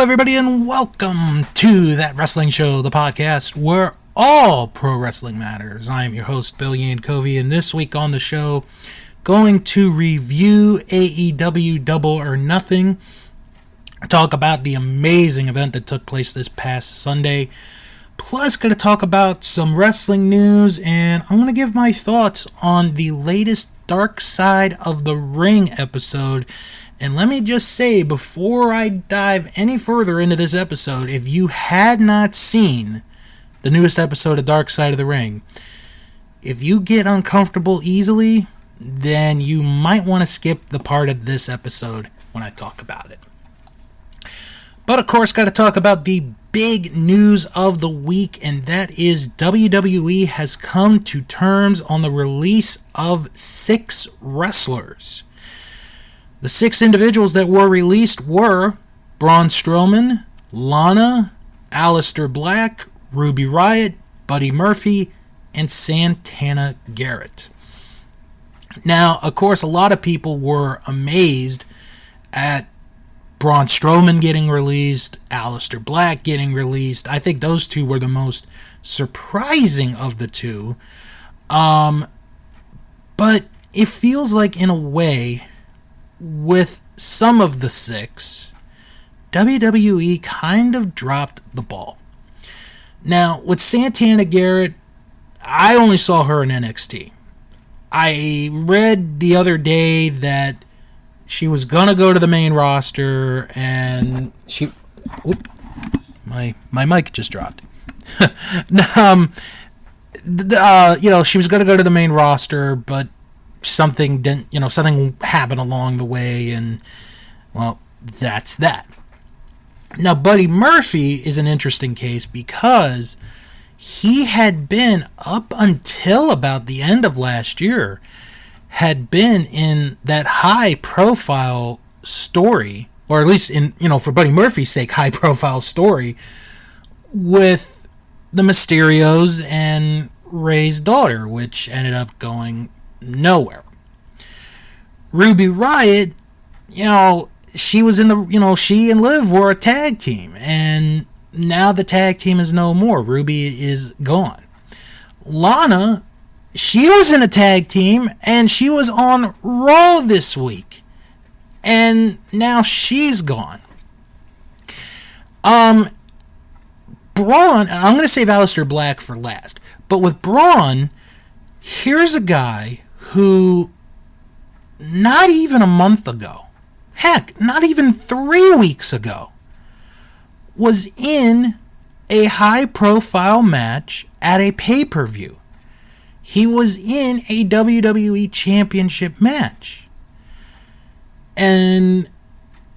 everybody, and welcome to That Wrestling Show, the podcast where all pro wrestling matters. I am your host, Bill Yankovi, and this week on the show, going to review AEW Double or Nothing, talk about the amazing event that took place this past Sunday, plus going to talk about some wrestling news, and I'm going to give my thoughts on the latest Dark Side of the Ring episode. And let me just say, before I dive any further into this episode, if you had not seen the newest episode of Dark Side of the Ring, if you get uncomfortable easily, then you might want to skip the part of this episode when I talk about it. But of course, got to talk about the big news of the week, and that is WWE has come to terms on the release of 6 wrestlers. The 6 individuals that were released were Braun Strowman, Lana, Alistair Black, Ruby Riot, Buddy Murphy, and Santana Garrett. Now, of course, a lot of people were amazed at Braun Strowman getting released, Alistair Black getting released. I think those two were the most surprising of the two. But it feels like, in a way, with some of the 6, WWE kind of dropped the ball. Now, with Santana Garrett, I only saw her in NXT. I read the other day that she was going to go to the main roster, and she... My mic just dropped. She was going to go to the main roster, but something happened along the way, and, well, that's that. Now, Buddy Murphy is an interesting case because he had been, up until about the end of last year, had been in that high-profile story, or at least in, for Buddy Murphy's sake, high-profile story with the Mysterios and Ray's daughter, which ended up going nowhere. Ruby Riot, she was in the, she and Liv were a tag team, and now the tag team is no more. Ruby is gone. Lana, she was in a tag team, and she was on Raw this week, and now she's gone. Braun, I'm going to save Alistair Black for last, but with Braun, here's a guy who, not even a month ago, heck, not even 3 weeks ago, was in a high-profile match at a pay-per-view. He was in a WWE Championship match. And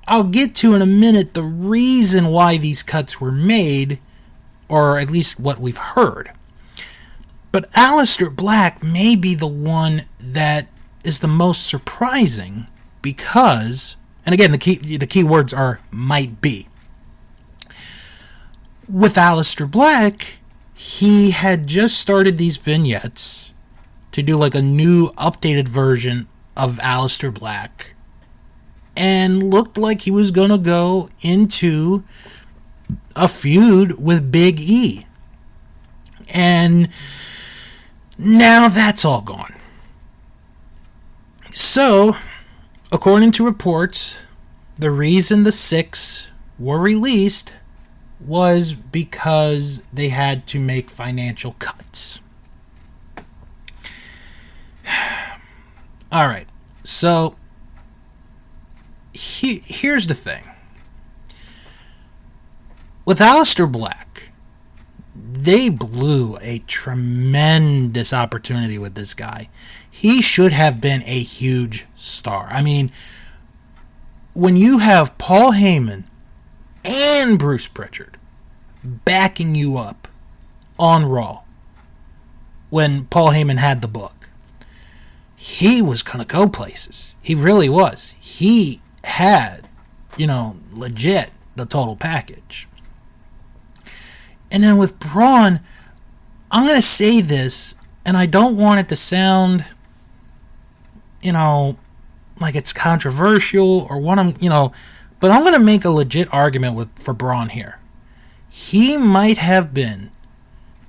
I'll get to in a minute the reason why these cuts were made, or at least what we've heard. But Alistair Black may be the one that is the most surprising because, and again, the key words are might be. With Alistair Black, he had just started these vignettes to do like a new updated version of Alistair Black, and looked like he was going to go into a feud with Big E. And now that's all gone. So, according to reports, the reason the 6 were released was because they had to make financial cuts. Alright, so here's the thing. With Alistair Black, they blew a tremendous opportunity with this guy. He should have been a huge star. I mean, when you have Paul Heyman and Bruce Pritchard backing you up on Raw, when Paul Heyman had the book, he was going to go places. He really was. He had, legit the total package. And then with Braun, I'm going to say this, and I don't want it to sound, like it's controversial or what I'm, But I'm going to make a legit argument for Braun here. He might have been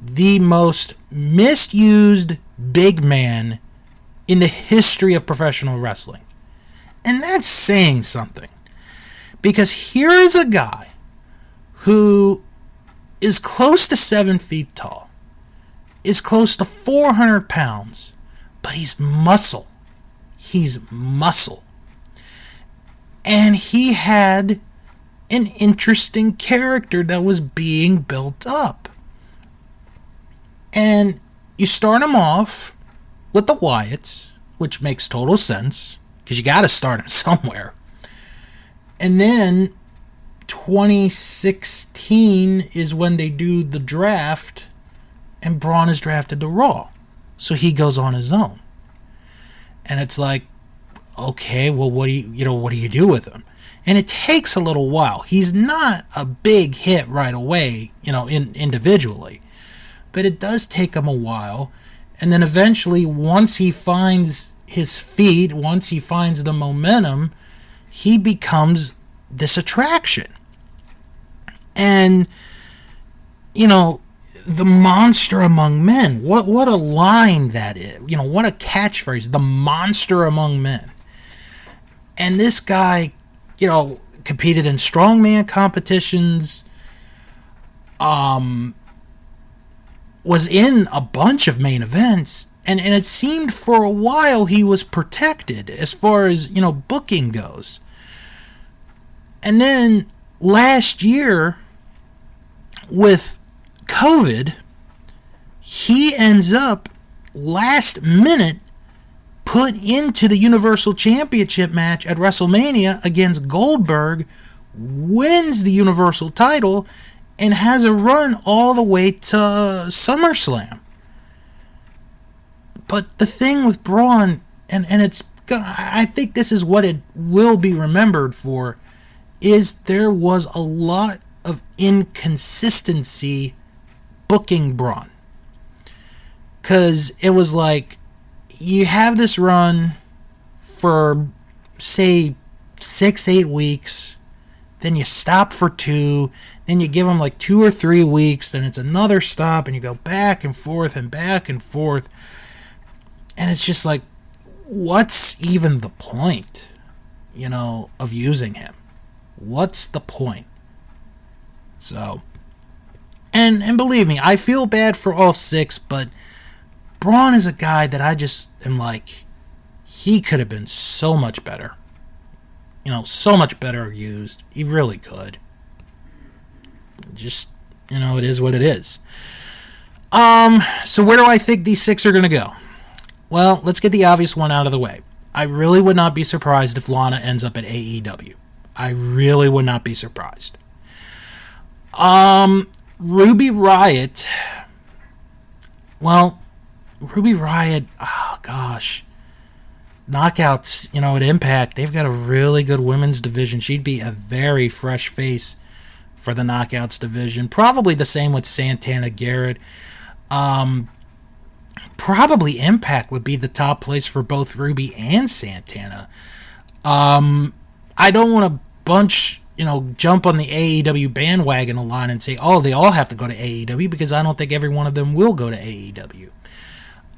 the most misused big man in the history of professional wrestling. And that's saying something. Because here is a guy who is close to 7 feet tall, is close to 400 pounds, but he's muscle. He's muscle. And he had an interesting character that was being built up. And you start him off with the Wyatts, which makes total sense, because you got to start him somewhere. And then 2016 is when they do the draft, and Braun is drafted to Raw. So he goes on his own. And it's like, okay, well, what do you do with him? And it takes a little while. He's not a big hit right away, individually. But it does take him a while. And then eventually, once he finds his feet, once he finds the momentum, he becomes this attraction. And, the monster among men. What a line that is. What a catchphrase. The monster among men. And this guy, competed in strongman competitions, was in a bunch of main events, and it seemed for a while he was protected as far as, booking goes. And then last year, with COVID, he ends up last minute put into the Universal Championship match at WrestleMania against Goldberg, wins the Universal title, and has a run all the way to SummerSlam. But the thing with Braun, and I think this is what it will be remembered for, is there was a lot of inconsistency booking Braun. Because it was like, you have this run for, say, 6-8 weeks, then you stop for 2, then you give them like 2 or 3 weeks, then it's another stop, and you go back and forth and back and forth. And it's just like, what's even the point, of using him? What's the point? So, and believe me, I feel bad for all 6, but Braun is a guy that I just am like, he could have been so much better. So much better used. He really could. Just, it is what it is. So where do I think these 6 are going to go? Well, let's get the obvious one out of the way. I really would not be surprised if Lana ends up at AEW. I really would not be surprised. Ruby Riot. Well, Ruby Riot, oh gosh. Knockouts, at Impact, they've got a really good women's division. She'd be a very fresh face for the Knockouts division. Probably the same with Santana Garrett. Probably Impact would be the top place for both Ruby and Santana. I don't want to jump on the AEW bandwagon a lot and say, oh, they all have to go to AEW, because I don't think every one of them will go to AEW.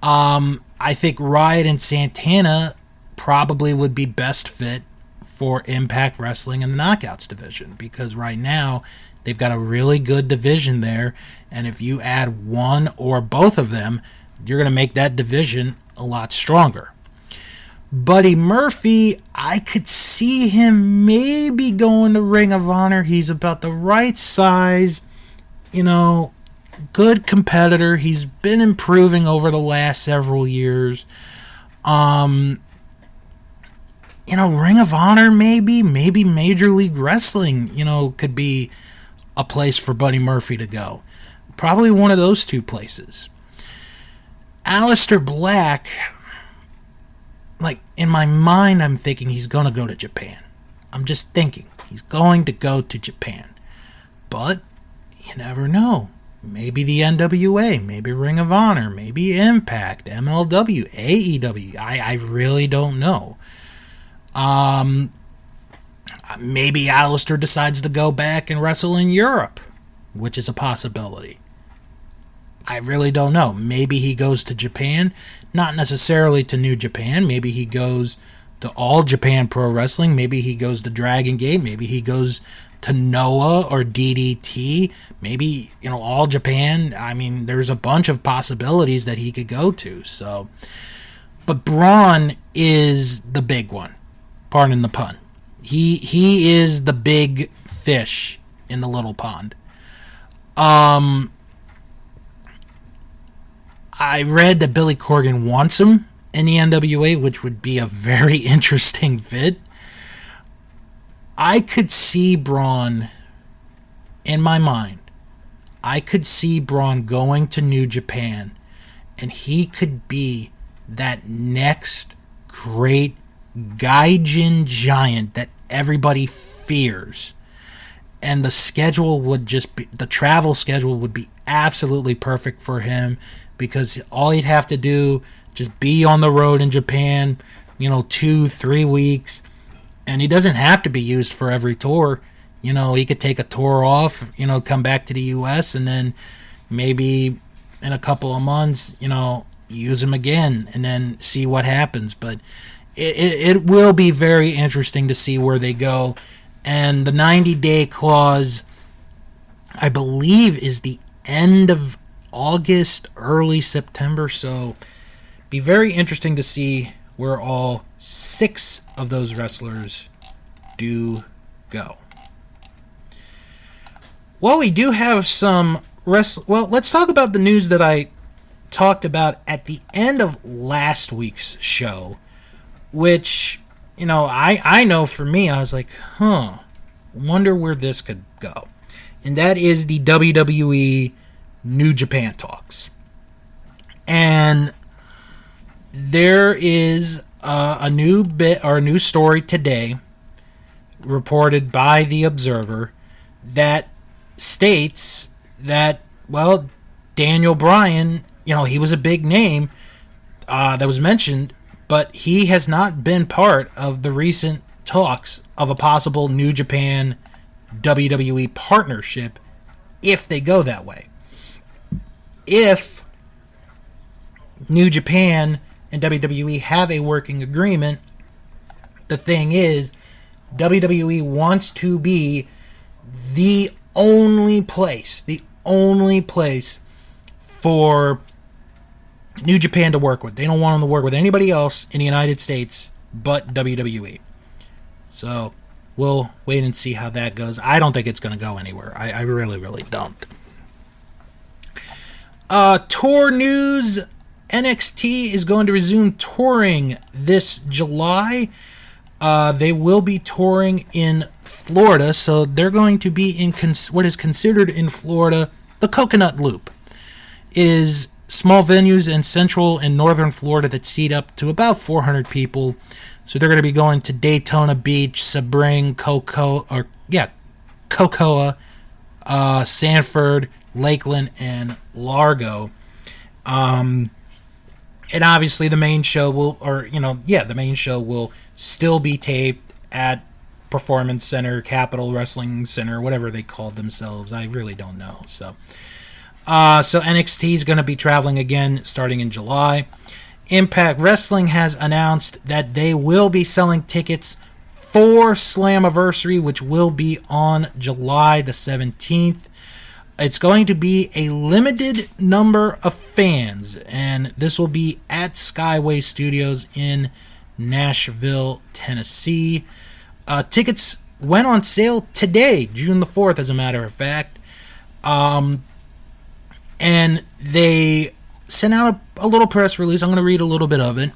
I think Riot and Santana probably would be best fit for Impact Wrestling and the Knockouts division, because right now they've got a really good division there, and if you add one or both of them, you're going to make that division a lot stronger. Buddy Murphy, I could see him maybe going to Ring of Honor. He's about the right size, good competitor. He's been improving over the last several years. Ring of Honor maybe Major League Wrestling, could be a place for Buddy Murphy to go. Probably one of those two places. Alistair Black, in my mind, I'm thinking he's going to go to Japan. I'm just thinking he's going to go to Japan. But you never know. Maybe the NWA, maybe Ring of Honor, maybe Impact, MLW, AEW. I really don't know. Maybe Alistair decides to go back and wrestle in Europe, which is a possibility. I really don't know. Maybe he goes to Japan, not necessarily to New Japan. Maybe he goes to All Japan Pro Wrestling. Maybe he goes to Dragon Gate. Maybe he goes to Noah or DDT. Maybe, All Japan. I mean, there's a bunch of possibilities that he could go to. So, but Braun is the big one. Pardon the pun. He is the big fish in the little pond. I read that Billy Corgan wants him in the NWA, which would be a very interesting fit. I could see Braun, in my mind, I could see Braun going to New Japan, and he could be that next great Gaijin giant that everybody fears. And the schedule would just be, the travel schedule would be absolutely perfect for him, because all he'd have to do just be on the road in Japan, 2-3 weeks, and he doesn't have to be used for every tour. He could take a tour off, come back to the US, and then maybe in a couple of months, use him again and then see what happens. But it will be very interesting to see where they go. And the 90-day clause, I believe, is the end of August, early September. So be very interesting to see where all 6 of those wrestlers do go. Well, we do have some well, let's talk about the news that I talked about at the end of last week's show, which, I know for me, I was like, wonder where this could go. And that is the WWE New Japan talks. And there is a new bit or a new story today reported by the Observer that states that, well, Daniel Bryan, he was a big name that was mentioned, but he has not been part of the recent talks of a possible New Japan WWE partnership if they go that way. If New Japan and WWE have a working agreement, the thing is, WWE wants to be the only place for New Japan to work with. They don't want them to work with anybody else in the United States but WWE. So we'll wait and see how that goes. I don't think it's going to go anywhere. I really, really don't. Tour news. NXT is going to resume touring this July. They will be touring in Florida, so they're going to be in what is considered in Florida the Coconut Loop. It is small venues in central and northern Florida that seat up to about 400 people. So they're going to be going to Daytona Beach, Sebring, Cocoa, Sanford, Lakeland, and Largo. And obviously the main show will still be taped at Performance Center, Capitol Wrestling Center, whatever they called themselves. I really don't know. So NXT is going to be traveling again starting in July. Impact Wrestling has announced that they will be selling tickets for Slammiversary, which will be on July the 17th. It's going to be a limited number of fans, and this will be at Skyway Studios in Nashville, Tennessee. Tickets went on sale today, June the 4th, as a matter of fact. And they sent out a little press release. I'm going to read a little bit of it.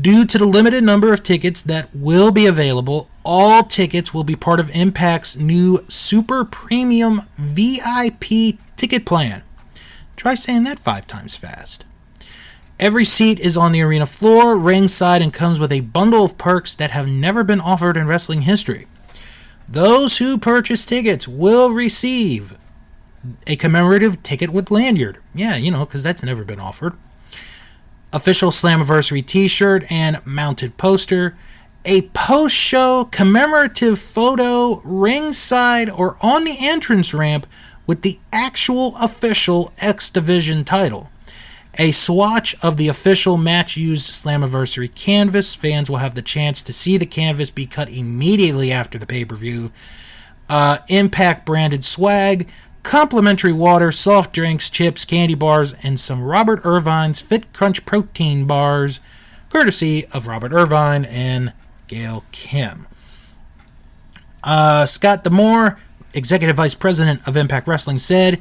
Due to the limited number of tickets that will be available, all tickets will be part of Impact's new Super Premium VIP ticket plan. Try saying that 5 times fast. Every seat is on the arena floor, ringside, and comes with a bundle of perks that have never been offered in wrestling history. Those who purchase tickets will receive a commemorative ticket with lanyard. Yeah, because that's never been offered. Official Slammiversary t-shirt and mounted poster, a post-show commemorative photo ringside or on the entrance ramp with the actual official X Division title. A swatch of the official match-used Slammiversary canvas. Fans will have the chance to see the canvas be cut immediately after the pay-per-view. Impact-branded swag, complimentary water, soft drinks, chips, candy bars, and some Robert Irvine's Fit Crunch protein bars, courtesy of Robert Irvine and Gail Kim. Scott D'Amore, Executive Vice President of Impact Wrestling, said,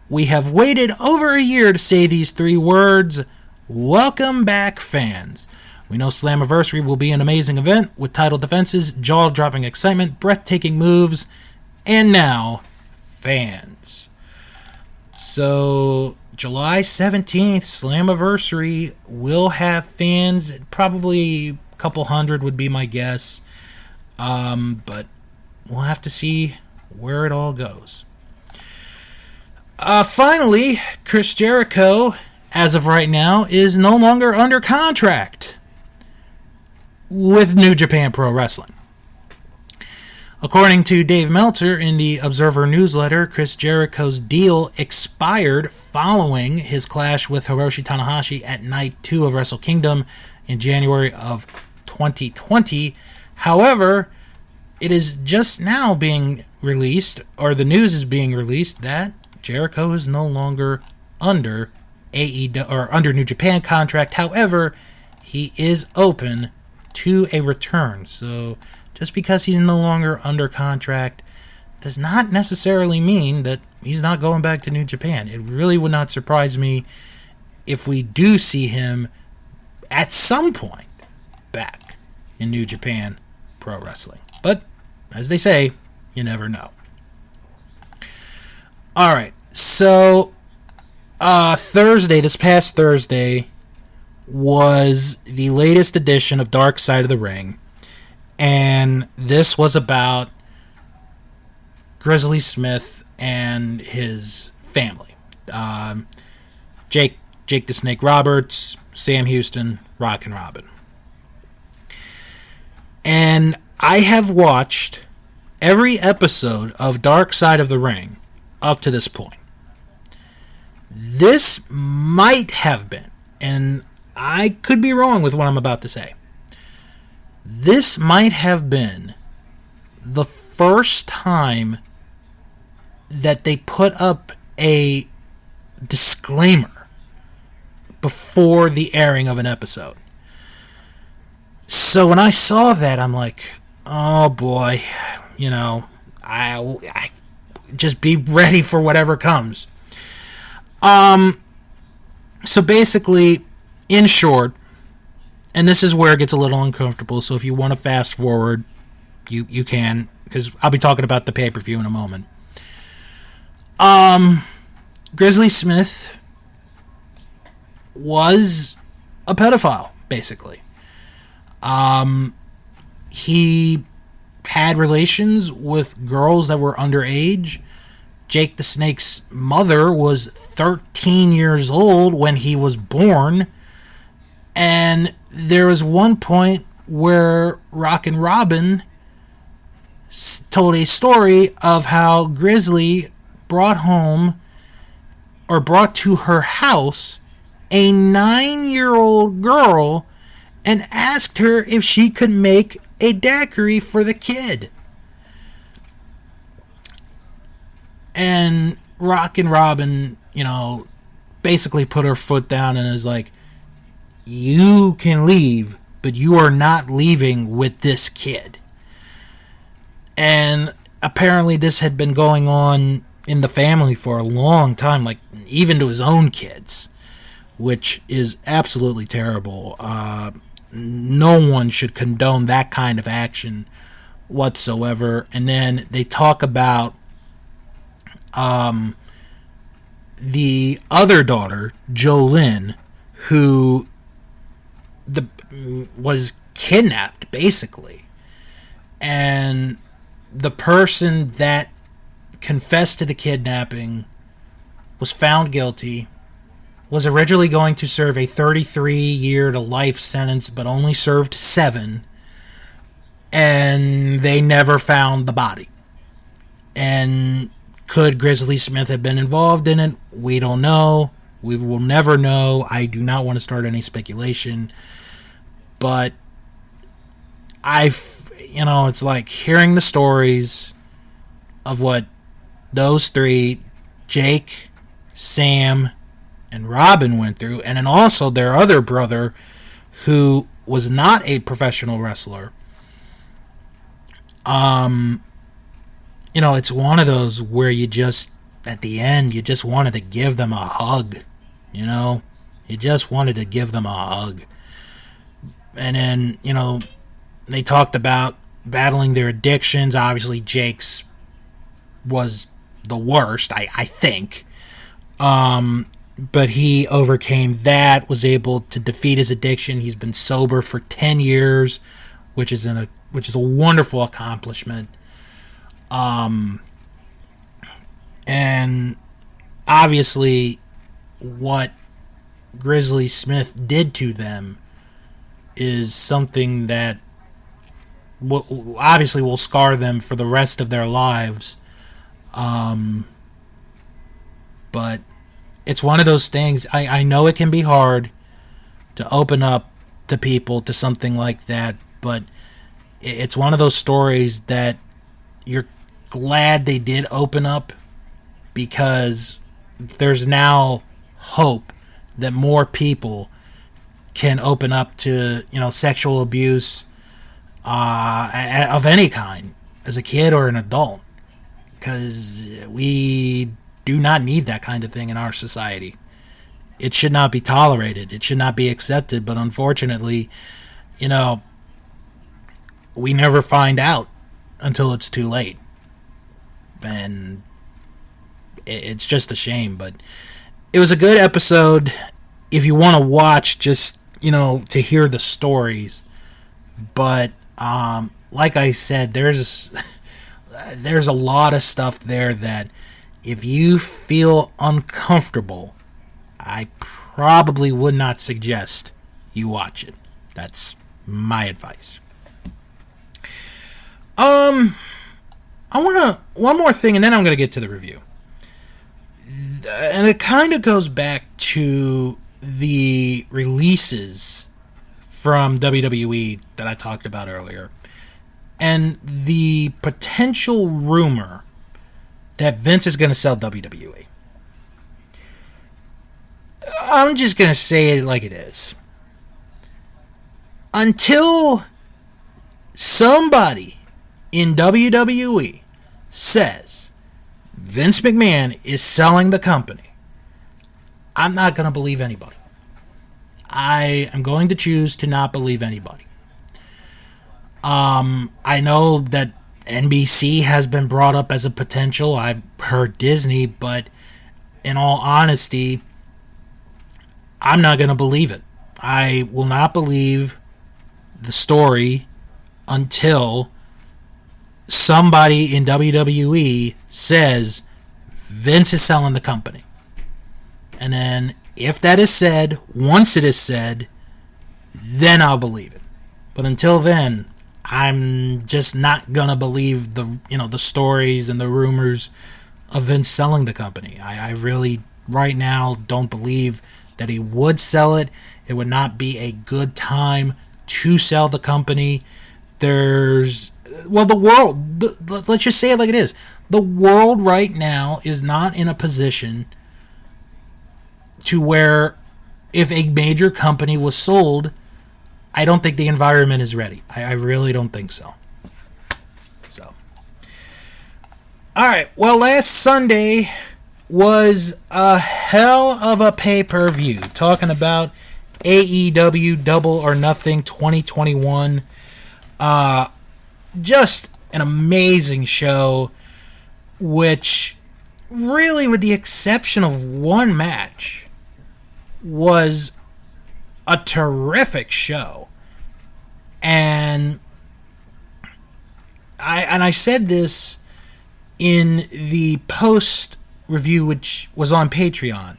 "We have waited over a year to say these 3 words. Welcome back, fans. We know Slammiversary will be an amazing event with title defenses, jaw-dropping excitement, breathtaking moves, and now, fans." So, July 17th, Slammiversary will have fans. Probably a couple hundred would be my guess. But we'll have to see where it all goes. Finally, Chris Jericho, as of right now, is no longer under contract with New Japan Pro Wrestling. According to Dave Meltzer in the Observer newsletter, Chris Jericho's deal expired following his clash with Hiroshi Tanahashi at Night 2 of Wrestle Kingdom in January of 2020. However, it is just now being released, or the news is being released, that Jericho is no longer under AEW or under New Japan contract. However, he is open to a return. So just because he's no longer under contract does not necessarily mean that he's not going back to New Japan. It really would not surprise me if we do see him at some point back in New Japan Pro Wrestling. But, as they say, you never know. Alright, so this past Thursday, was the latest edition of Dark Side of the Ring. And this was about Grizzly Smith and his family. Jake the Snake Roberts, Sam Houston, Rockin' Robin. And I have watched every episode of Dark Side of the Ring up to this point. This might have been, and I could be wrong with what I'm about to say, this might have been the first time that they put up a disclaimer before the airing of an episode. So when I saw that, I'm like, oh boy, I just be ready for whatever comes. So basically, in short, and this is where it gets a little uncomfortable, so if you want to fast forward, you can, because I'll be talking about the pay-per-view in a moment. Grizzly Smith was a pedophile, basically. He had relations with girls that were underage. Jake the Snake's mother was 13 years old when he was born. And there was one point where Rockin' Robin told a story of how Grizzly brought to her house a 9-year-old girl and asked her if she could make a daiquiri for the kid. And Rockin' Robin, basically put her foot down and is like, you can leave, but you are not leaving with this kid. And apparently this had been going on in the family for a long time, like even to his own kids, which is absolutely terrible. No one should condone that kind of action whatsoever. And then they talk about the other daughter, Jolynn, who was kidnapped, basically. And the person that confessed to the kidnapping was found guilty, was originally going to serve a 33-year to life sentence, but only served 7. and they never found the body. And could Grizzly Smith have been involved in it? We don't know. We will never know. I do not want to start any speculation. But it's like hearing the stories of what those three, Jake, Sam, and Robin went through, and then also their other brother, who was not a professional wrestler. It's one of those where you just, at the end, you just wanted to give them a hug. You just wanted to give them a hug. And then, they talked about battling their addictions. Obviously, Jake's was the worst, I think. But he overcame that, was able to defeat his addiction. He's been sober for 10 years, which is a wonderful accomplishment. And obviously what Grizzly Smith did to them is something that obviously will scar them for the rest of their lives. But it's one of those things. I know it can be hard to open up to people to something like that, but it's one of those stories that you're glad they did open up, because there's now hope that more people can open up to sexual abuse of any kind, as a kid or an adult, because we do not need that kind of thing in our society. It should not be tolerated. It should not be accepted. But unfortunately, we never find out until it's too late. And it's just a shame. But it was a good episode. If you want to watch, just, to hear the stories. But, like I said, there's a lot of stuff there that if you feel uncomfortable, I probably would not suggest you watch it. That's my advice. One more thing, and then I'm going to get to the review. And it kind of goes back to the releases from WWE that I talked about earlier, and the potential rumor that Vince is going to sell WWE. I'm just going to say it like it is. Until somebody in WWE says Vince McMahon is selling the company, I'm not going to believe anybody. I am going to choose to not believe anybody. I know that NBC has been brought up as a potential. I've heard Disney, but in all honesty, I'm not going to believe it. I will not believe the story until somebody in WWE says Vince is selling the company. And then if that is said, once it is said, then I'll believe it. But until then, I'm just not gonna believe the stories and the rumors of Vince selling the company. I really, right now, don't believe that he would sell it. It would not be a good time to sell the company. The world, let's just say it like it is. The world right now is not in a position to where if a major company was sold, I don't think the environment is ready. I really don't think so. Alright, well, last Sunday was a hell of a pay-per-view. Talking about AEW Double or Nothing 2021. Just an amazing show, which really, with the exception of one match, was a terrific show. And I said this in the post review, which was on Patreon.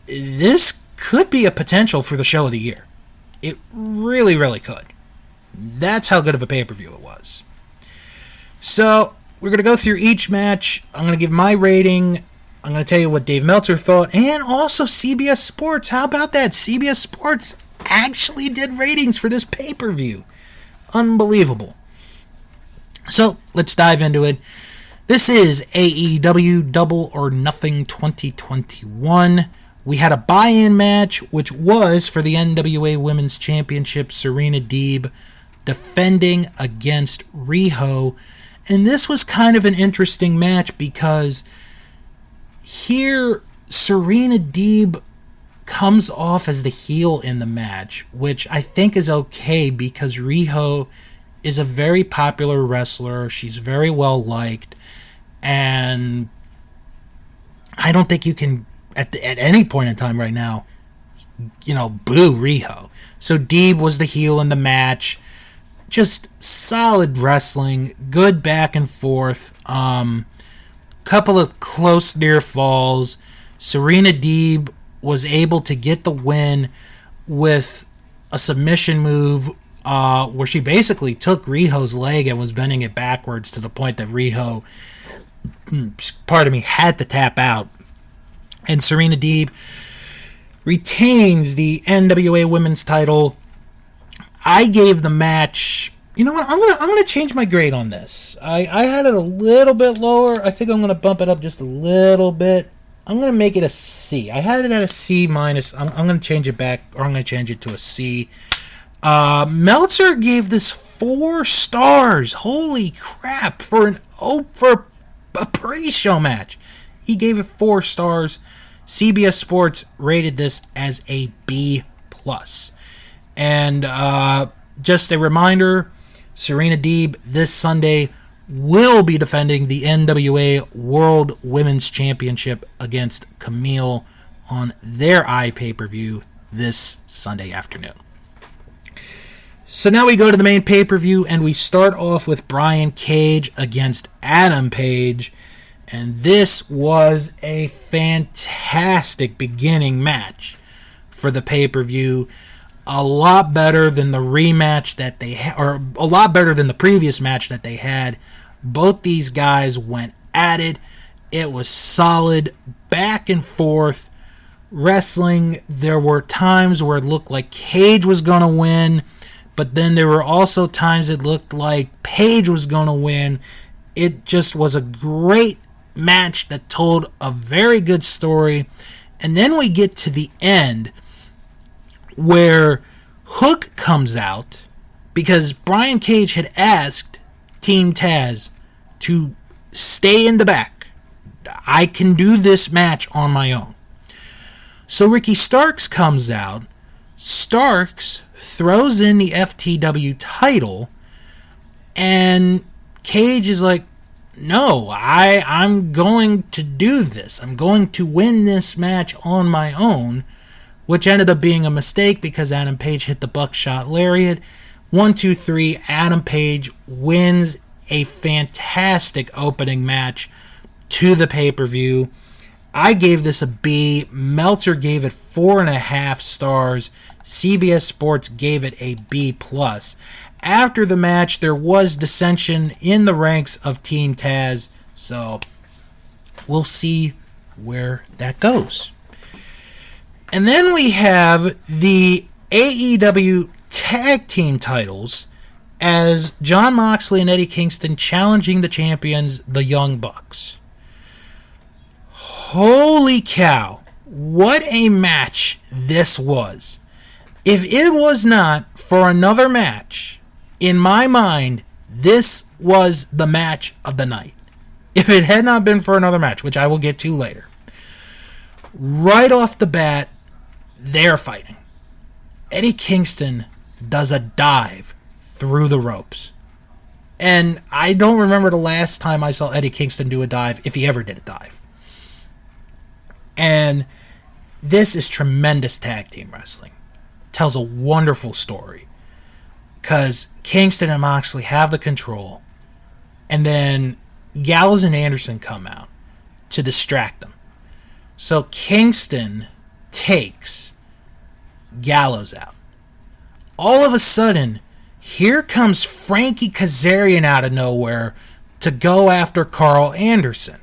This could be a potential for the show of the year. It really, really could. That's how good of a pay-per-view it was. So, we're going to go through each match. I'm going to give my rating. I'm going to tell you what Dave Meltzer thought. And also CBS Sports. How about that? CBS Sports actually did ratings for this pay-per-view. Unbelievable. So, let's dive into it. This is AEW Double or Nothing 2021. We had a buy-in match, which was for the NWA Women's Championship, Serena Deeb defending against Riho. And this was kind of an interesting match because here Serena Deeb comes off as the heel in the match, which I think is okay because Riho is a very popular wrestler. She's very well liked. And I don't think you can, at any point in time right now, boo Riho. So Deeb was the heel in the match. Just solid wrestling, good back and forth. Couple of close near falls. Serena Deeb was able to get the win with a submission move where she basically took Riho's leg and was bending it backwards to the point that Riho, had to tap out. And Serena Deeb retains the NWA Women's title. I gave the match, you know what, I'm gonna change my grade on this. I had it a little bit lower. I think I'm gonna bump it up just a little bit. I'm gonna make it a C. I had it at a C minus. I'm gonna change it back, or I'm gonna change it to a C. Meltzer gave this 4 stars. Holy crap! For a pre-show match, he gave it 4 stars. CBS Sports rated this as a B+. And just a reminder, Serena Deeb this Sunday will be defending the NWA World Women's Championship against Camille on their pay-per-view this Sunday afternoon. So now we go to the main pay-per-view, and we start off with Brian Cage against Adam Page. And this was a fantastic beginning match for the pay-per-view. A lot better than the rematch that they had, or a lot better than the previous match that they had. Both these guys went at it. It was solid, back and forth wrestling. There were times where it looked like Cage was going to win, but then there were also times it looked like Page was going to win. It just was a great match that told a very good story. And then we get to the end where Hook comes out because Brian Cage had asked Team Taz to stay in the back. I can do this match on my own. So Ricky Starks comes out. Starks throws in the FTW title, and Cage is like, no, I'm going to do this. I'm going to win this match on my own, which ended up being a mistake because Adam Page hit the buckshot lariat. 1, 2, 3, Adam Page wins a fantastic opening match to the pay-per-view. I gave this a B. Meltzer gave it 4.5 stars. CBS Sports gave it a B+. After the match, there was dissension in the ranks of Team Taz, so we'll see where that goes. And then we have the AEW Tag Team titles as Jon Moxley and Eddie Kingston challenging the champions, the Young Bucks. Holy cow, what a match this was. If it was not for another match, in my mind, this was the match of the night. If it had not been for another match, which I will get to later. Right off the bat, they're fighting. Eddie Kingston does a dive through the ropes. And I don't remember the last time I saw Eddie Kingston do a dive, if he ever did a dive. And this is tremendous tag team wrestling. Tells a wonderful story. Because Kingston and Moxley have the control. And then Gallows and Anderson come out to distract them. So Kingston takes Gallows out. All of a sudden, Here comes Frankie Kazarian out of nowhere to go after Carl Anderson.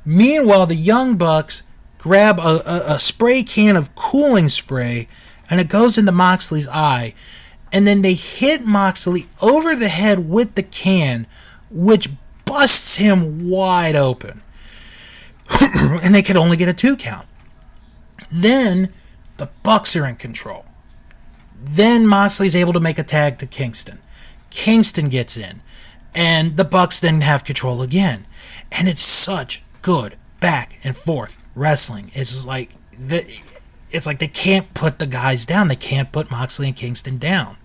Meanwhile, the Young Bucks grab a spray can of cooling spray, and it goes into Moxley's eye, and then they hit Moxley over the head with the can, which busts him wide open. And they could only get a 2 count. Then the Bucks are in control. Then Moxley's able to make a tag to Kingston. Kingston gets in, and the Bucks then have control again. And it's such good back and forth wrestling. It's like they can't put the guys down. They can't put Moxley and Kingston down.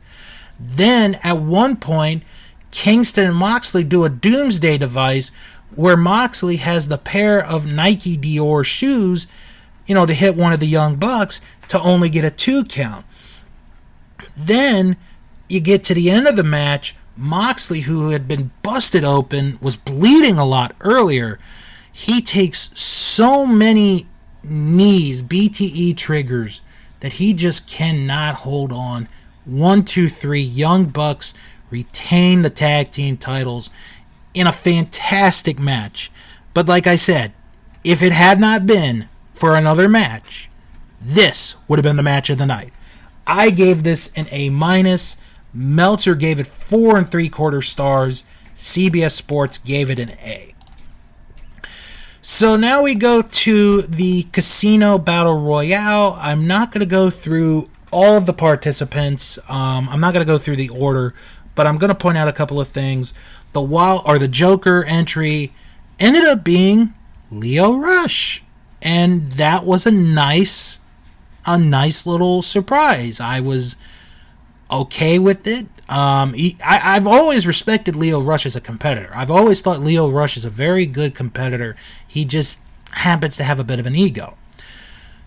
Then at one point, Kingston and Moxley do a doomsday device where Moxley has the pair of Nike Dior shoes, to hit one of the Young Bucks to only get a 2 count. Then you get to the end of the match. Moxley, who had been busted open, was bleeding a lot earlier. He takes so many knees, BTE triggers, that he just cannot hold on. 1, 2, 3, Young Bucks retain the tag team titles in a fantastic match. But like I said, if it had not been for another match, this would have been the match of the night. I gave this an A-. Meltzer gave it 4 3/4 stars. CBS Sports gave it an A. So now we go to the Casino Battle Royale. I'm not going to go through all of the participants. I'm not going to go through the order, but I'm going to point out a couple of things. The Joker entry ended up being Lio Rush, and that was a nice little surprise. I was okay with it. I've always respected Lio Rush as a competitor. I've always thought Lio Rush is a very good competitor. He just happens to have a bit of an ego.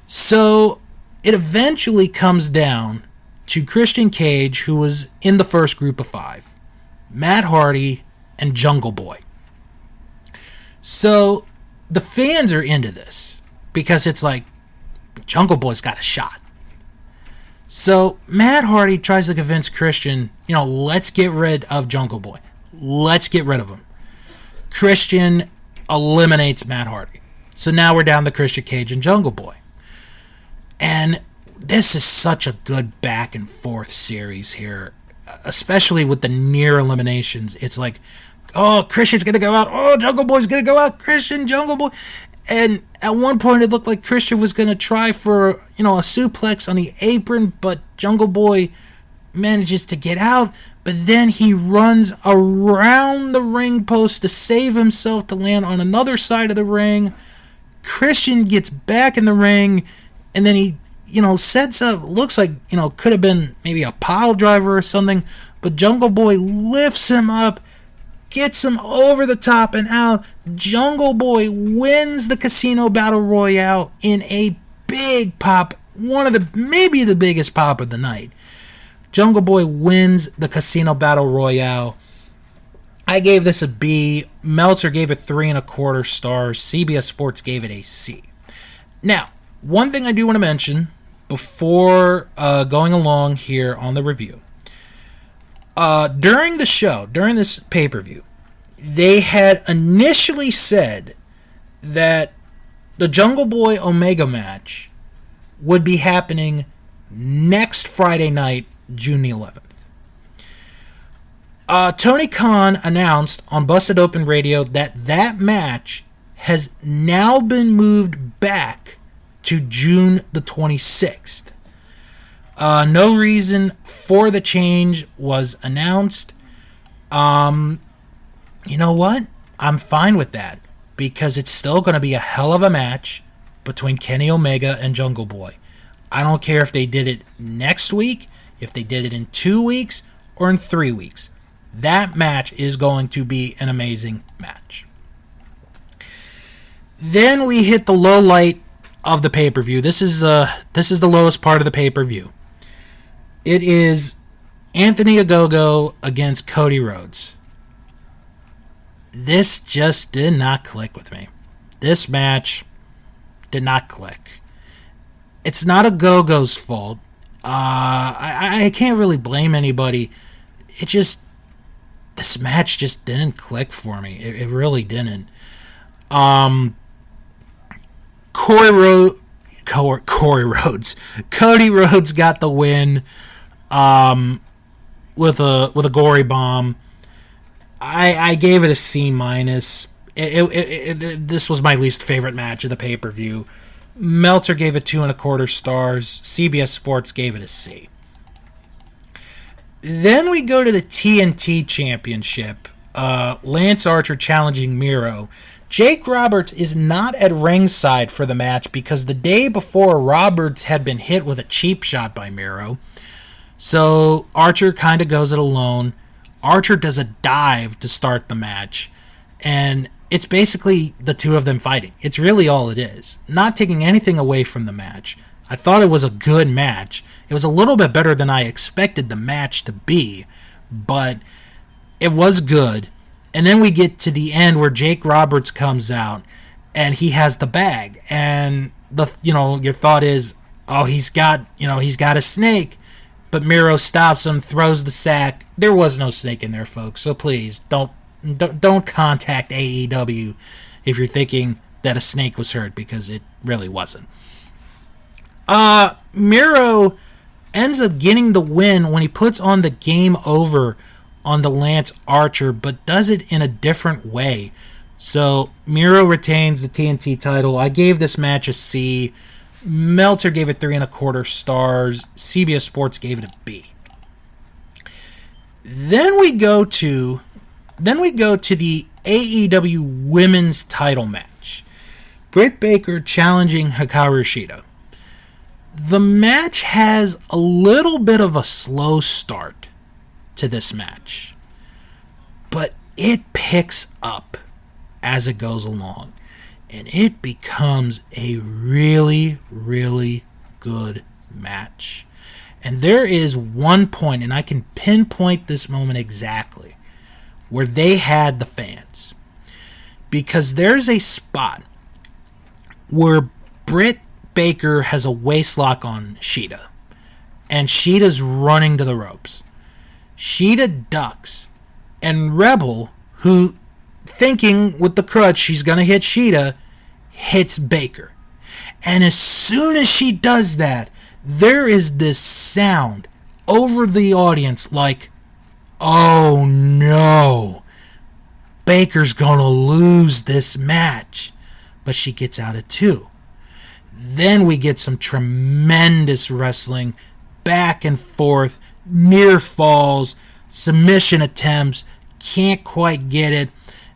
So it eventually comes down to Christian Cage, who was in the first group of 5, Matt Hardy, and Jungle Boy. So the fans are into this because it's like Jungle Boy's got a shot. So Matt Hardy tries to convince Christian, let's get rid of Jungle Boy. Let's get rid of him. Christian eliminates Matt Hardy. So now we're down to Christian Cage and Jungle Boy. And this is such a good back and forth series here, especially with the near eliminations. It's like, oh, Christian's going to go out. Oh, Jungle Boy's going to go out. Christian, Jungle Boy. And at one point, it looked like Christian was going to try for, a suplex on the apron, but Jungle Boy manages to get out. But then he runs around the ring post to save himself to land on another side of the ring. Christian gets back in the ring, and then he, sets up, looks like, could have been maybe a pile driver or something, but Jungle Boy lifts him up, gets him over the top and out. Jungle Boy wins the Casino Battle Royale in a big pop, maybe the biggest pop of the night. Jungle Boy wins the Casino Battle Royale. I gave this a B. Meltzer gave it 3 1/4 stars. CBS Sports gave it a C. Now, one thing I do want to mention before going along here on the review. During the show, during this pay-per-view, they had initially said that the Jungle Boy Omega match would be happening next Friday night, June the 11th. Tony Khan announced on Busted Open Radio that match has now been moved back to June the 26th. No reason for the change was announced. You know what? I'm fine with that because it's still going to be a hell of a match between Kenny Omega and Jungle Boy. I don't care if they did it next week, if they did it in 2 weeks, or in 3 weeks. That match is going to be an amazing match. Then we hit the low light of the pay-per-view. This is the lowest part of the pay-per-view. It is Anthony Ogogo against Cody Rhodes. This just did not click with me. This match did not click. It's not Ogogo's fault. I can't really blame anybody. This match just didn't click for me. It really didn't. Cody Rhodes got the win with a gory bomb. I gave it a C minus. This was my least favorite match of the pay-per-view. Meltzer gave it 2.25 stars. CBS Sports gave it a C. Then we go to the TNT Championship. Lance Archer challenging Miro. Jake Roberts is not at ringside for the match because the day before Roberts had been hit with a cheap shot by Miro. So Archer kind of goes it alone. Archer does a dive to start the match. And it's basically the two of them fighting. It's really all it is. Not taking anything away from the match. I thought it was a good match. It was a little bit better than I expected the match to be, but it was good. And then we get to the end where Jake Roberts comes out and he has the bag, and your thought is, oh, he's got a snake, but Miro stops him, throws the sack. There was no snake in there, folks. So please don't contact AEW if you're thinking that a snake was hurt, because it really wasn't. Miro ends up getting the win when he puts on the game over on the Lance Archer, but does it in a different way. So Miro retains the TNT title. I gave this match a C. Meltzer gave it 3.25 stars. CBS Sports gave it a B. Then we go to the AEW Women's title match. Britt Baker challenging Hakarushita. The match has a little bit of a slow start to this match, but it picks up as it goes along, and it becomes a really, really good match. And there is one point, and I can pinpoint this moment exactly, where they had the fans. Because there's a spot where Britt Baker has a waistlock on Sheeta, and Sheeta's running to the ropes. Sheeta ducks, and Rebel, who, thinking with the crutch she's going to hit Sheeta, hits Baker. And as soon as she does that, there is this sound over the audience like, oh no, Baker's going to lose this match. But she gets out at 2. Then we get some tremendous wrestling, back and forth, near falls, submission attempts, can't quite get it,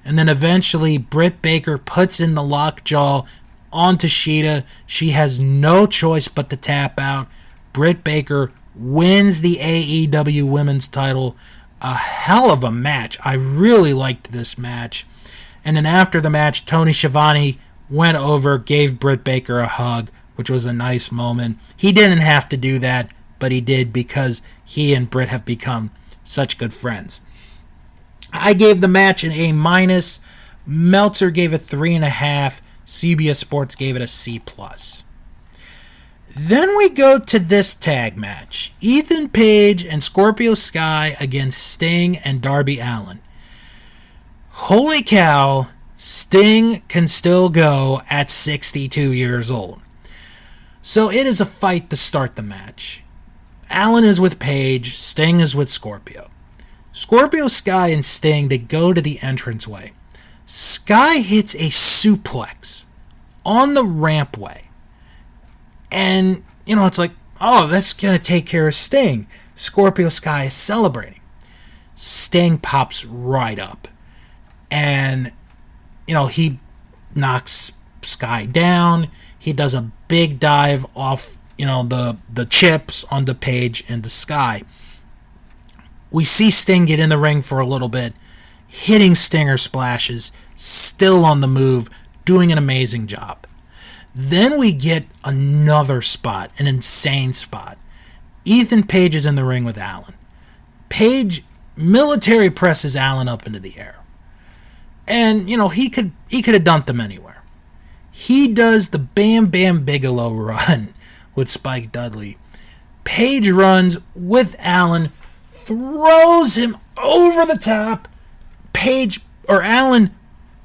and then eventually Britt Baker puts in the lockjaw onto Sheeta. She has no choice but to tap out. Britt Baker wins the AEW Women's title. A hell of a match. I really liked this match. And then after the match, Tony Schiavone went over, gave Britt Baker a hug, which was a nice moment. He didn't have to do that, but he did because he and Britt have become such good friends. I gave the match an A-. Meltzer gave it 3.5. CBS Sports gave it a C+. Then we go to this tag match. Ethan Page and Scorpio Sky against Sting and Darby Allin. Holy cow, Sting can still go at 62 years old. So it is a fight to start the match. Allin is with Page, Sting is with Scorpio. Scorpio Sky and Sting, they go to the entranceway. Sky hits a suplex on the rampway. And, it's like, oh, that's going to take care of Sting. Scorpio Sky is celebrating. Sting pops right up. And, he knocks Sky down. He does a big dive off, the chips onto Page and the Sky. We see Sting get in the ring for a little bit, hitting stinger splashes, still on the move, doing an amazing job. Then we get another spot, an insane spot. Ethan Page is in the ring with Allin. Page military presses Allin up into the air. And, he could have dumped him anywhere. He does the Bam Bam Bigelow run with Spike Dudley. Page runs with Allen, throws him over the top. Allen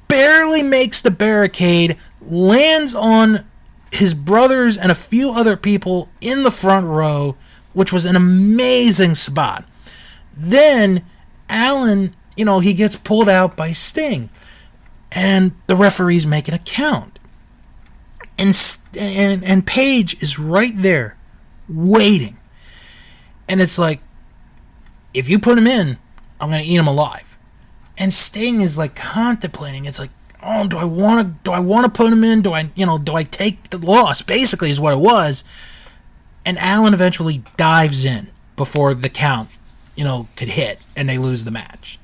barely makes the barricade, lands on his brothers and a few other people in the front row, which was an amazing spot. Then Allen, he gets pulled out by Sting, and the referee's making a count. And Page is right there, waiting. And it's like, if you put him in, I'm going to eat him alive. And Sting is like contemplating. It's like, oh, do I want to put him in? Do I take the loss? Basically is what it was. And Allen eventually dives in before the count, could hit, and they lose the match.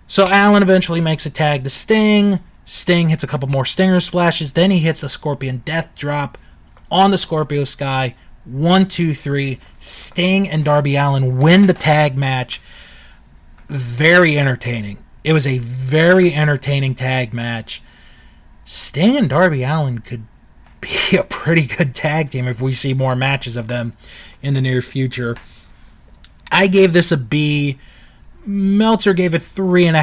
So Allen eventually makes a tag to Sting. Sting hits a couple more Stinger splashes. Then he hits a Scorpion Death Drop on the Scorpio Sky. 1, 2, 3. Sting and Darby Allin win the tag match. Very entertaining. It was a very entertaining tag match. Sting and Darby Allin could be a pretty good tag team if we see more matches of them in the near future. I gave this a B. Meltzer gave it 3.5.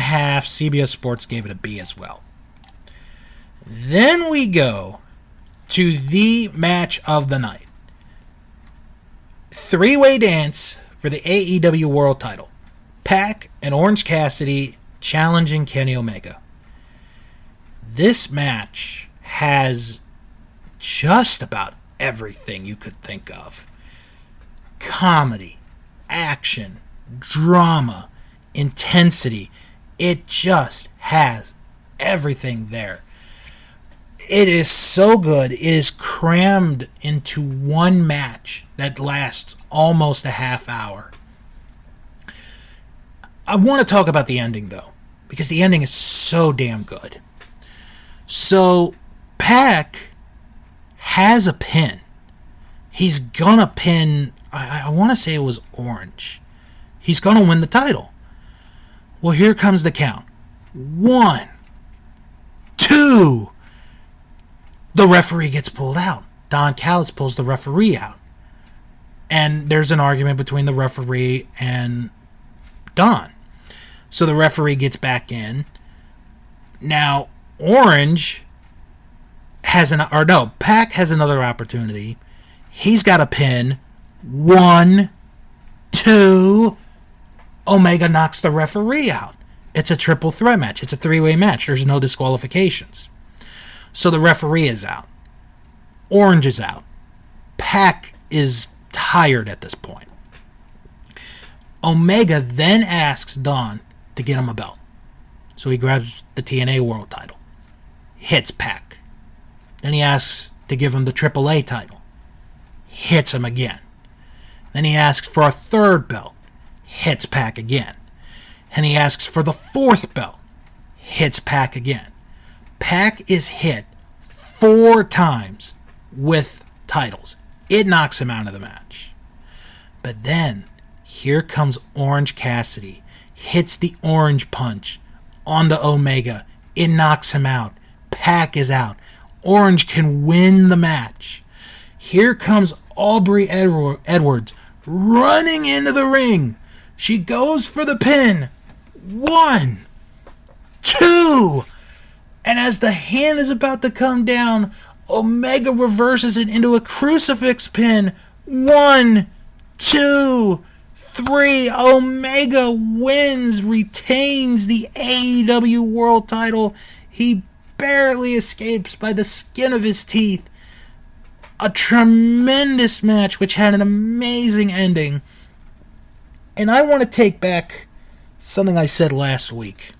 CBS Sports gave it a B as well. Then we go to the match of the night. 3-way dance for the AEW World Title. Pac and Orange Cassidy challenging Kenny Omega. This match has just about everything you could think of. Comedy, action, drama, intensity. It just has everything there. It is so good. It is crammed into one match that lasts almost a half hour. I want to talk about the ending, though, because the ending is so damn good. So, Pac has a pin. He's gonna pin, I want to say it was Orange. He's gonna win the title. Well, here comes the count. 1, 2. The referee gets pulled out. Don Callis pulls the referee out. And there's an argument between the referee and Don. So the referee gets back in. Now, Pac has another opportunity. He's got a pin. 1, 2. Omega knocks the referee out. It's a triple threat match. It's a 3-way match. There's no disqualifications. So the referee is out. Orange is out. Pac is tired at this point. Omega then asks Don to get him a belt. So he grabs the TNA World title. Hits Pac. Then he asks to give him the AAA title. Hits him again. Then he asks for a third belt. Hits Pac again. And he asks for the fourth belt. Hits Pac again. Pac is hit 4 times with titles. It knocks him out of the match. But then, here comes Orange Cassidy. Hits the orange punch onto Omega. It knocks him out. Pac is out. Orange can win the match. Here comes Aubrey Edwards running into the ring. She goes for the pin. 1, 2. And as the hand is about to come down, Omega reverses it into a crucifix pin. 1, 2, 3. Omega wins, retains the AEW World title. He barely escapes by the skin of his teeth. A tremendous match which had an amazing ending. And I want to take back something I said last week.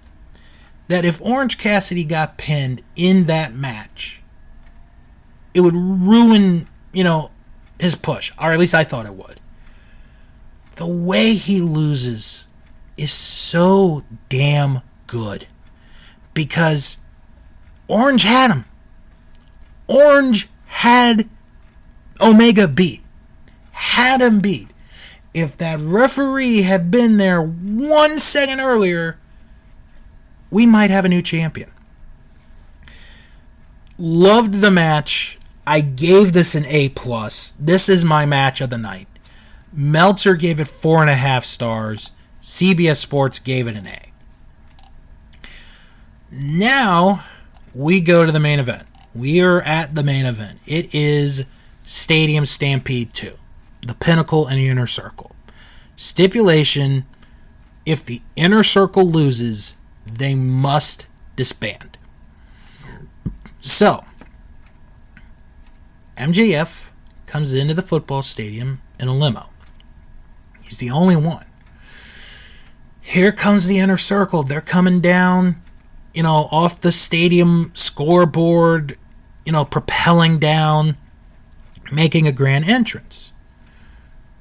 That if Orange Cassidy got pinned in that match, it would ruin, his push. Or at least I thought it would. The way he loses is so damn good. Because Orange had him. Orange had Omega beat. Had him beat. If that referee had been there 1 second earlier, we might have a new champion. Loved the match. I gave this an A+. This is my match of the night. Meltzer gave it 4.5 stars. CBS Sports gave it an A. Now, we go to the main event. We are at the main event. It is Stadium Stampede 2. The Pinnacle and the Inner Circle. Stipulation, if the Inner Circle loses, they must disband. So, MJF comes into the football stadium in a limo. He's the only one. Here comes the Inner Circle. They're coming down, off the stadium scoreboard, propelling down, making a grand entrance.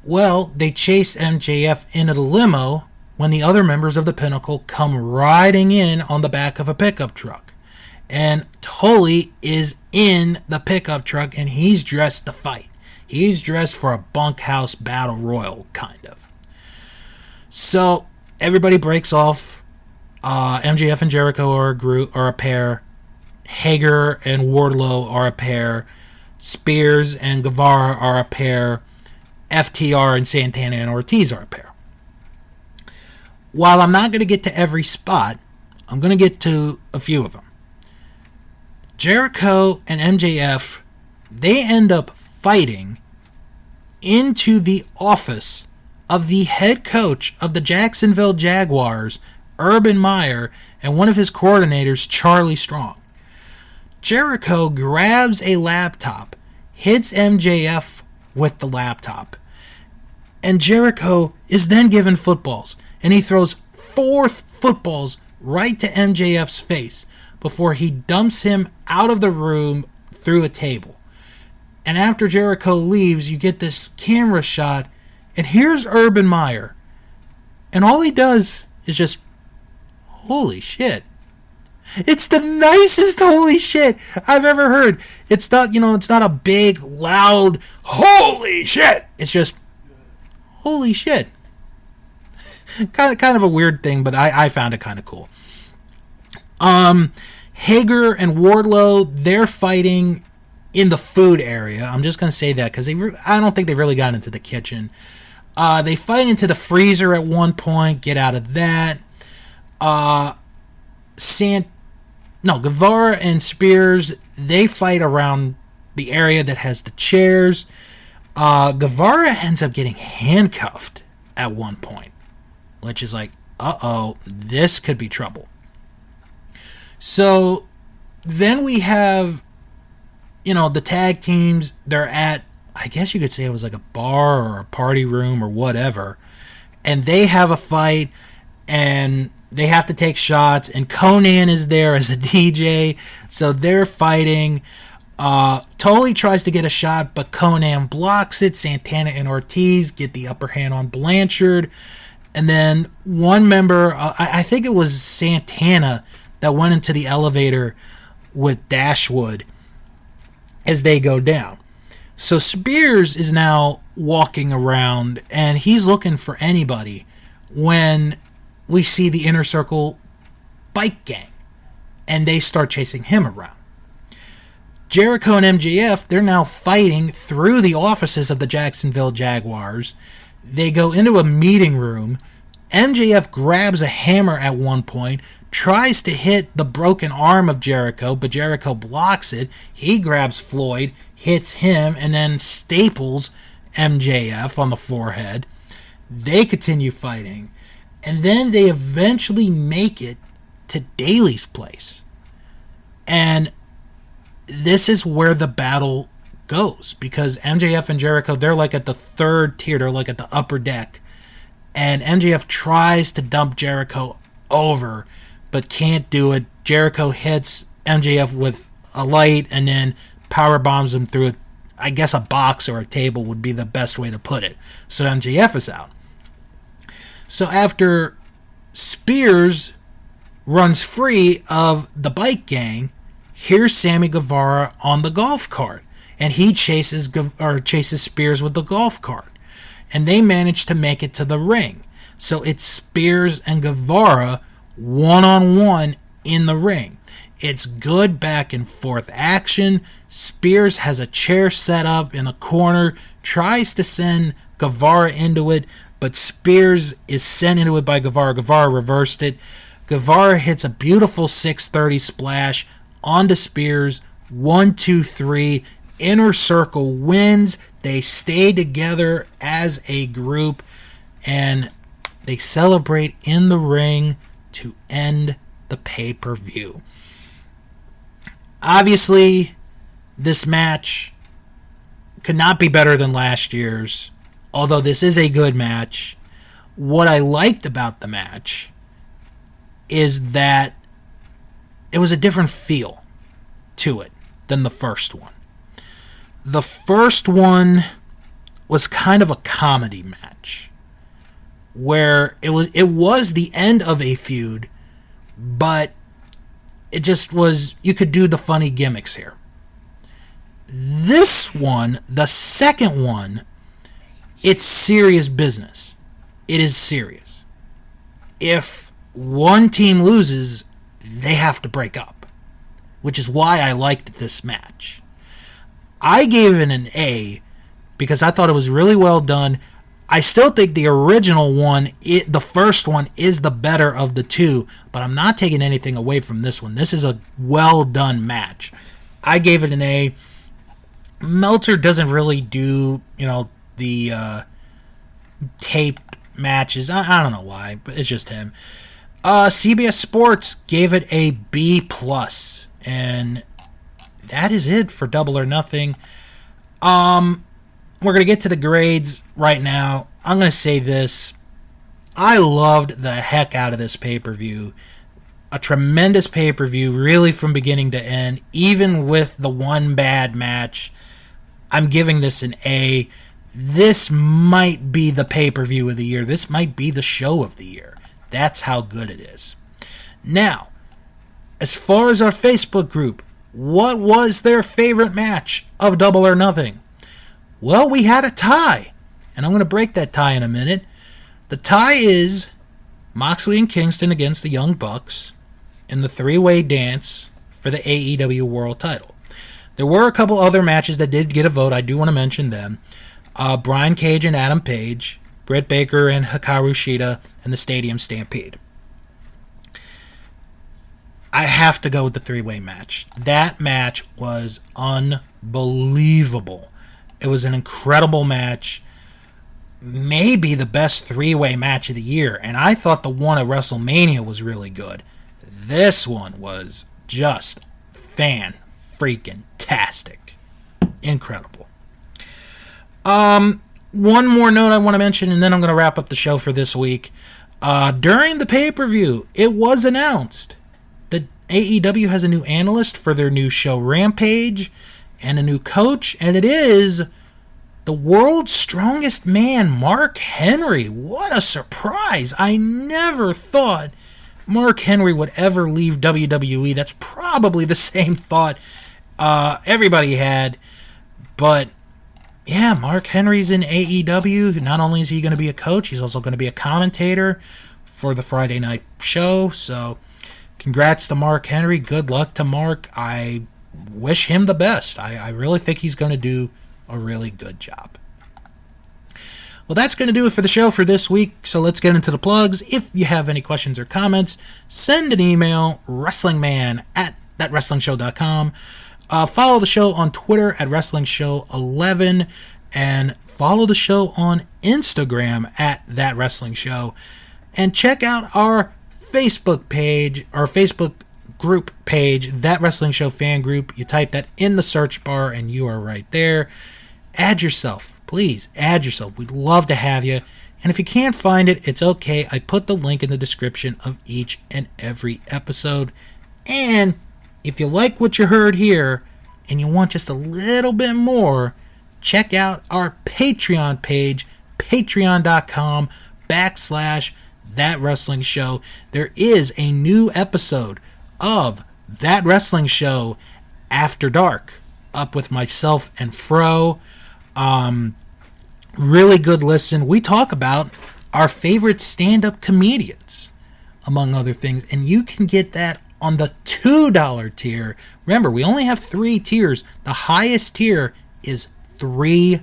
Well, they chase MJF into the limo when the other members of the Pinnacle come riding in on the back of a pickup truck. And Tully is in the pickup truck, and he's dressed to fight. He's dressed for a bunkhouse battle royal, kind of. So, everybody breaks off. MJF and Jericho are a pair. Hager and Wardlow are a pair. Spears and Guevara are a pair. FTR and Santana and Ortiz are a pair. While I'm not going to get to every spot, I'm going to get to a few of them. Jericho and MJF, they end up fighting into the office of the head coach of the Jacksonville Jaguars, Urban Meyer, and one of his coordinators, Charlie Strong. Jericho grabs a laptop, hits MJF with the laptop, and Jericho is then given footballs, and he throws 4 footballs right to MJF's face before he dumps him out of the room through a table. And after Jericho leaves, you get this camera shot, and here's Urban Meyer, and all he does is just, holy shit. It's the nicest holy shit I've ever heard. It's not, it's not a big, loud, holy shit. It's just, holy shit. Kind of a weird thing, but I found it kind of cool. Hager and Wardlow, they're fighting in the food area. I'm just going to say that because I don't think they really got into the kitchen. They fight into the freezer at one point, get out of that. Guevara and Spears, they fight around the area that has the chairs. Guevara ends up getting handcuffed at one point, which is like, this could be trouble. So then we have, the tag teams. They're at, I guess you could say it was like a bar or a party room or whatever. And they have a fight, and they have to take shots, and Conan is there as a DJ. So they're fighting. Tully tries to get a shot, but Conan blocks it. Santana and Ortiz get the upper hand on Blanchard. And then one member, I think it was Santana, that went into the elevator with Dashwood as they go down. So Spears is now walking around, and he's looking for anybody when we see the Inner Circle bike gang, and they start chasing him around. Jericho and MJF, they're now fighting through the offices of the Jacksonville Jaguars. They go into a meeting room. MJF grabs a hammer at one point, tries to hit the broken arm of Jericho, but Jericho blocks it. He grabs Floyd, hits him, and then staples MJF on the forehead. They continue fighting, and then they eventually make it to Daly's place. And this is where the battle goes, because MJF and Jericho, they're like at the third tier, they're like at the upper deck, and MJF tries to dump Jericho over, but can't do it. Jericho hits MJF with a light and then power bombs him through, I guess a box or a table would be the best way to put it. So MJF is out. So after Spears runs free of the bike gang, here's Sammy Guevara on the golf cart, and he chases Spears with the golf cart, and they manage to make it to the ring. So it's Spears and Guevara one-on-one in the ring. It's good back and forth action. Spears has a chair set up in the corner, tries to send Guevara into it, but Spears is sent into it by Guevara. Guevara reversed it. Guevara hits a beautiful 630 splash onto Spears. 1, 2, 3. Inner Circle wins. They stay together as a group, and they celebrate in the ring to end the pay-per-view. Obviously, this match could not be better than last year's, although this is a good match. What I liked about the match is that it was a different feel to it than the first one. The first one was kind of a comedy match, where it was the end of a feud, but it just was, you could do the funny gimmicks here. This one, the second one, it's serious business. It is serious. If one team loses, they have to break up, which is why I liked this match. I gave it an A because I thought it was really well done. I still think the original one, the first one, is the better of the two, but I'm not taking anything away from this one. This is a well done match. I gave it an A. Meltzer doesn't really do, the taped matches. I don't know why, but it's just him. CBS Sports gave it a B+, and that is it for Double or Nothing. We're going to get to the grades right now. I'm going to say this. I loved the heck out of this pay-per-view. A tremendous pay-per-view, really from beginning to end. Even with the one bad match, I'm giving this an A. This might be the pay-per-view of the year. This might be the show of the year. That's how good it is. Now, as far as our Facebook group, what was their favorite match of Double or Nothing? Well, we had a tie, and I'm going to break that tie in a minute. The tie is Moxley and Kingston against the Young Bucks in the three-way dance for the AEW World title. There were a couple other matches that did get a vote. I do want to mention them. Brian Cage and Adam Page, Britt Baker and Hakarushita, and the Stadium Stampede. I have to go with the three-way match. That match was unbelievable. It was an incredible match. Maybe the best three-way match of the year. And I thought the one at WrestleMania was really good. This one was just fan-freaking-tastic. Incredible. One more note I want to mention, and then I'm going to wrap up the show for this week. During the pay-per-view, it was announced that AEW has a new analyst for their new show Rampage, and a new coach, and it is the world's strongest man, Mark Henry. What a surprise. I never thought Mark Henry would ever leave WWE. That's probably the same thought everybody had. But, yeah, Mark Henry's in AEW. Not only is he going to be a coach, he's also going to be a commentator for the Friday night show. So, congrats to Mark Henry. Good luck to Mark. I wish him the best. I really think he's going to do a really good job. Well, that's going to do it for the show for this week, so let's get into the plugs. If you have any questions or comments, send an email, wrestlingman@thatwrestlingshow.com. Follow the show on Twitter at WrestlingShow11, and follow the show on Instagram at ThatWrestlingShow. And check out our Facebook page, our Facebook group page, That Wrestling Show fan group. You type that in the search bar and you are right there. Add yourself. Please add yourself. We'd love to have you. And if you can't find it, it's okay. I put the link in the description of each and every episode. And if you like what you heard here and you want just a little bit more, check out our Patreon page, patreon.com/That Wrestling Show. There is a new episode of That Wrestling Show After Dark up with myself and Fro. Really good listen. We talk about our favorite stand-up comedians, among other things, and you can get that on the $2 tier. Remember, we only have 3 tiers. The highest tier is $3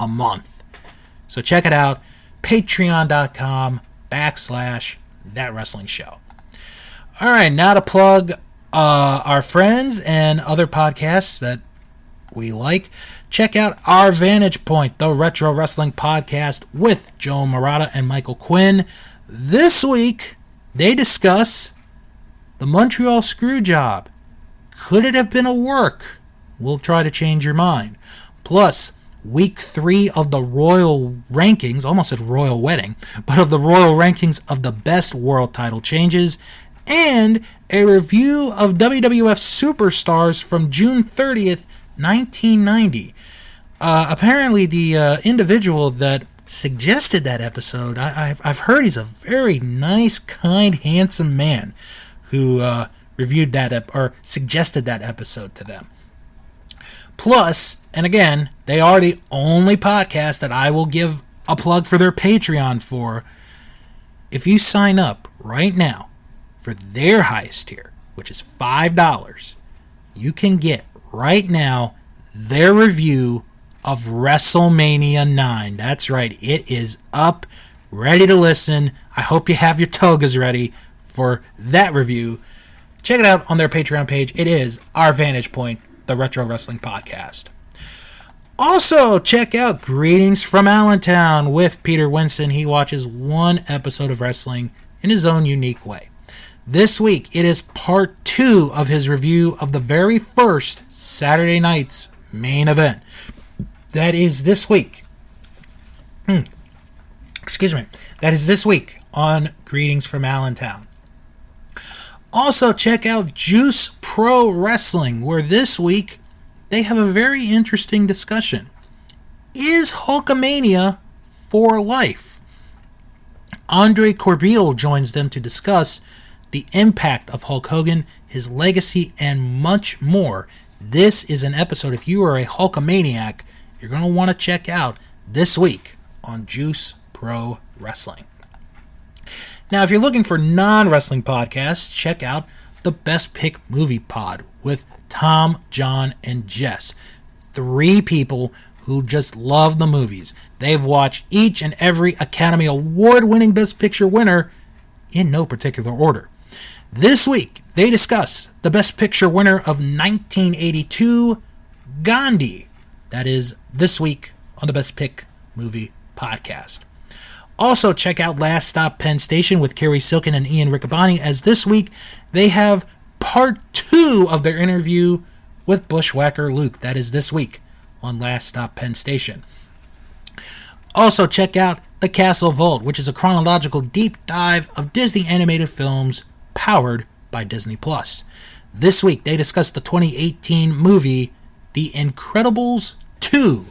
a month. So check it out. Patreon.com/That Wrestling Show. All right, now to plug our friends and other podcasts that we like. Check out Our Vantage Point, the Retro Wrestling Podcast with Joe Murata and Michael Quinn. This week, they discuss the Montreal Screwjob. Could it have been a work? We'll try to change your mind. Plus, Week 3 of the Royal Rankings, almost said Royal Wedding, but of the Royal Rankings of the best world title changes, and a review of WWF Superstars from June 30th, 1990. Apparently, the individual that suggested that episode, I've heard he's a very nice, kind, handsome man who reviewed that or suggested that episode to them. Plus, and again, they are the only podcast that I will give a plug for their Patreon for. If you sign up right now for their highest tier, which is $5, you can get right now their review of WrestleMania 9. That's right, it is up, ready to listen. I hope you have your togas ready for that review. Check it out on their Patreon page. It is Our Vantage Point, the Retro Wrestling Podcast. Also, check out Greetings from Allentown with Peter Winston. He watches one episode of wrestling in his own unique way. This week, it is part 2 of his review of the very first Saturday night's main event. That is this week. That is this week on Greetings from Allentown. Also, check out Juice Pro Wrestling, where this week they have a very interesting discussion. Is Hulkamania for life? Andre Corbeil joins them to discuss the impact of Hulk Hogan, his legacy, and much more. This is an episode, if you are a Hulkamaniac, you're going to want to check out this week on Juice Pro Wrestling. Now, if you're looking for non-wrestling podcasts, check out the Best Pick Movie Pod with Tom, John, and Jess. 3 people who just love the movies. They've watched each and every Academy Award-winning Best Picture winner in no particular order. This week, they discuss the Best Picture winner of 1982, Gandhi. That is this week on the Best Pick Movie Podcast. Also, check out Last Stop Penn Station with Kerry Silken and Ian Riccaboni, as this week they have part 2 of their interview with Bushwhacker Luke. That is this week on Last Stop Penn Station. Also, check out The Castle Vault, which is a chronological deep dive of Disney animated films powered by Disney+. This week, they discuss the 2018 movie The Incredibles 2.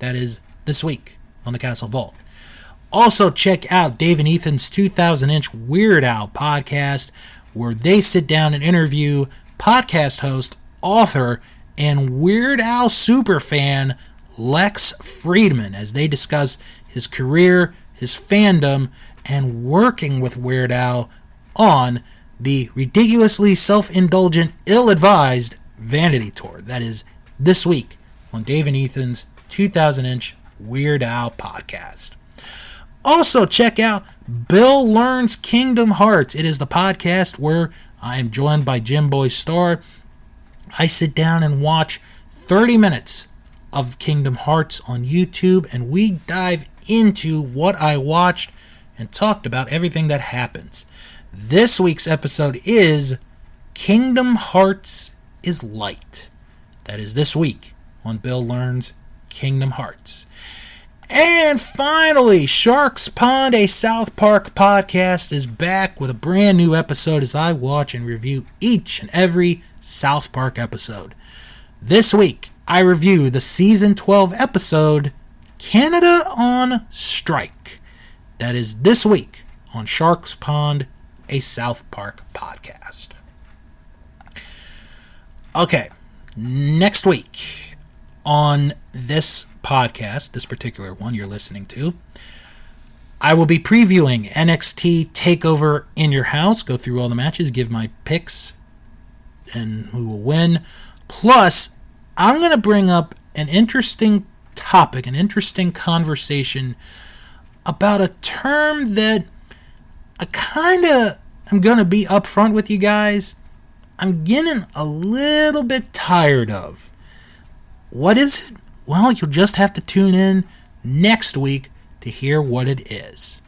That is this week on The Castle Vault. Also, check out Dave and Ethan's 2000-inch Weird Al podcast, where they sit down and interview podcast host, author, and Weird Al superfan Lex Friedman as they discuss his career, his fandom, and working with Weird Al on the ridiculously self-indulgent, ill-advised Vanity Tour. That is this week on Dave and Ethan's 2000-inch Weird Al podcast. Also, check out Bill Learns Kingdom Hearts. It is the podcast where I am joined by Jim Boy Star. I sit down and watch 30 minutes of Kingdom Hearts on YouTube, and we dive into what I watched and talked about everything that happens. This week's episode is Kingdom Hearts is Light. That is this week on Bill Learns Kingdom Hearts. And finally, Sharks Pond, a South Park podcast, is back with a brand new episode as I watch and review each and every South Park episode. This week, I review the Season 12 episode, Canada on Strike. That is this week on Sharks Pond, a South Park podcast. Okay, next week on this podcast, this particular one you're listening to, I will be previewing NXT TakeOver in Your House, go through all the matches, give my picks, and who will win. Plus, I'm going to bring up an interesting topic, an interesting conversation about a term that I'm going to be upfront with you guys. I'm getting a little bit tired of. What is it? Well, you'll just have to tune in next week to hear what it is.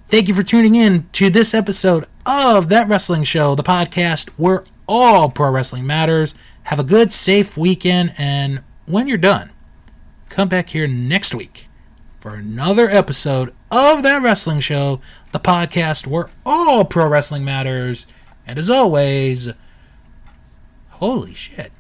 Thank you for tuning in to this episode of That Wrestling Show, the podcast where all pro wrestling matters. Have a good, safe weekend, and when you're done, come back here next week for another episode of That Wrestling Show, the podcast where all pro wrestling matters. And as always, holy shit.